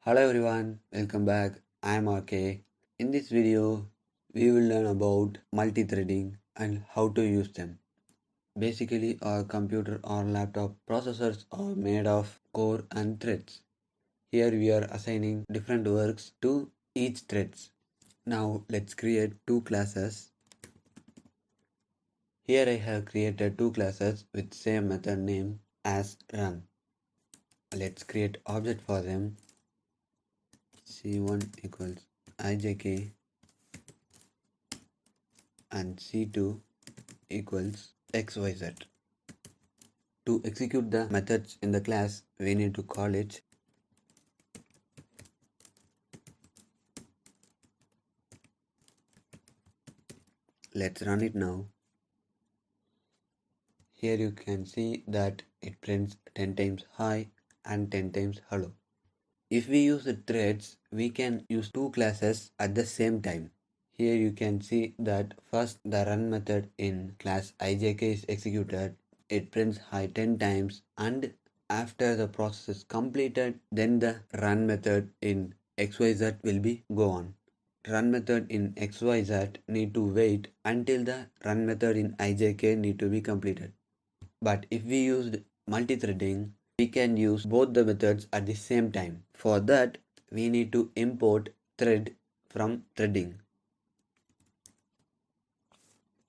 Hello everyone, welcome back. I am RK. In this video, we will learn about multi-threading and how to use them. Basically, our computer or laptop processors are made of core and threads. Here we are assigning different works to each threads. Now let's create two classes. Here I have created two classes with same method name as run. Let's create object for them. C1 equals ijk and C2 equals xyz. To execute the methods in the class, we need to call it let's run it now. Here you can see that it prints 10 times hi and 10 times hello. If we use the threads, we can use two classes at the same time. Here you can see that first the run method in class ijk is executed. It prints hi 10 times, and after the process is completed, then the run method in xyz will be go on. Run method in xyz need to wait until the run method in ijk need to be completed. But if we used multi-threading, we can use both the methods at the same time. For that, we need to import thread from threading.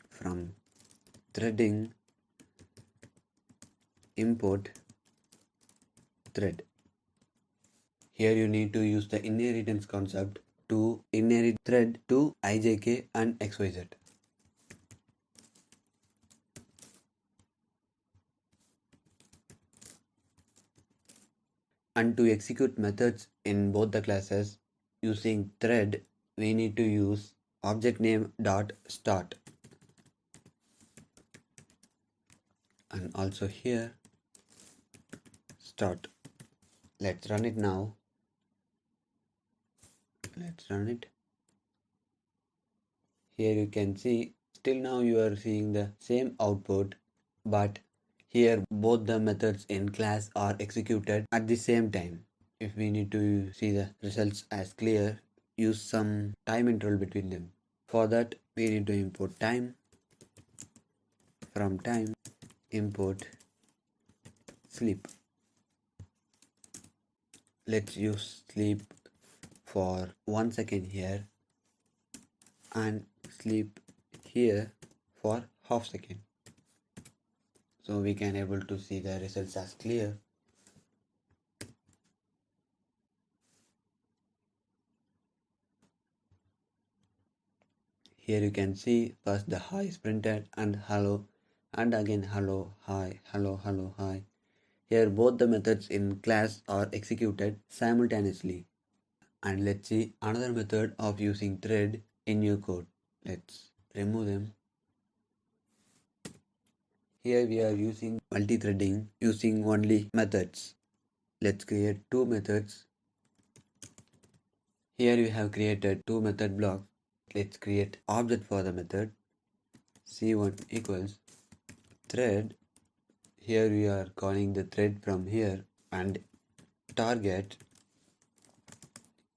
From threading, import thread. Here you need to use the inheritance concept to inherit thread to ijk and xyz. And to execute methods in both the classes using thread, we need to use object name dot start. And also here start. Let's run it now. Let's run it. Here you can see still now you are seeing the same output, but here both the methods in class are executed at the same time. If we need to see the results as clear, use some time interval between them. For that we need to import time. From time, import sleep. Let's use sleep for 1 second here and sleep here for half second, so we can able to see the results as clear. Here you can see first the hi is printed and hello, and again hello, hi, hello, hello, hi. Here both the methods in class are executed simultaneously. And let's see another method of using thread in your code. Let's remove them. Here we are using multi-threading using only methods. Let's create two methods. Here we have created two method blocks. Let's create object for the method. C1 equals thread. Here we are calling the thread from here, and target.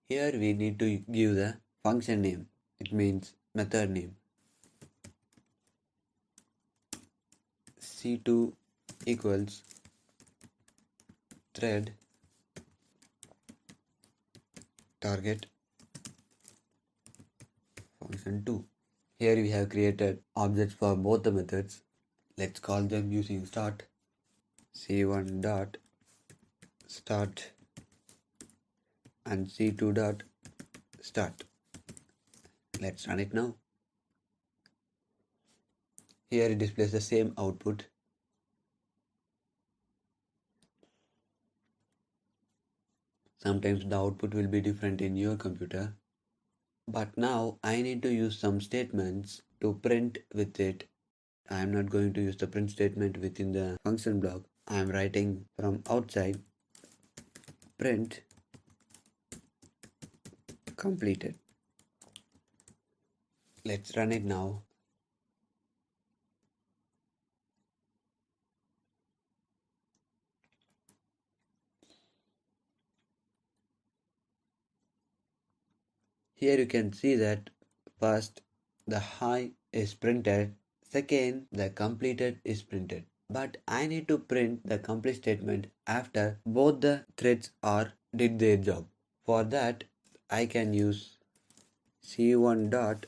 Here we need to give the function name. It means method name. C2 equals thread target function 2. Here we have created objects for both the methods. Let's call them using start. C1 dot start and C2 dot start. Let's run it now. Here it displays the same output. Sometimes the output will be different in your computer. But now I need to use some statements to print with it. I am not going to use the print statement within the function block. I am writing from outside print completed. Let's run it now. Here you can see that first the hi is printed, second the completed is printed. But I need to print the complete statement after both the threads are did their job. For that I can use c1 dot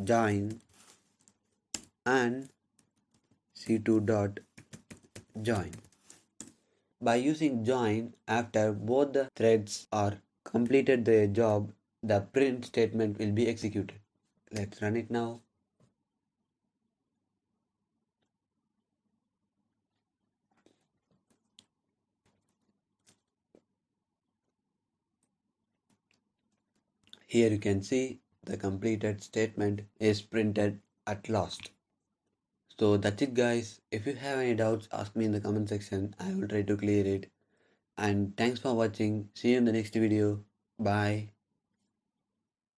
join and c2 dot join. By using join after both the threads are completed their job, the print statement will be executed. Let's run it now. Here you can see the completed statement is printed at last. So that's it guys. If you have any doubts, ask me in the comment section. I will try to clear it. And thanks for watching. See you in the next video. Bye.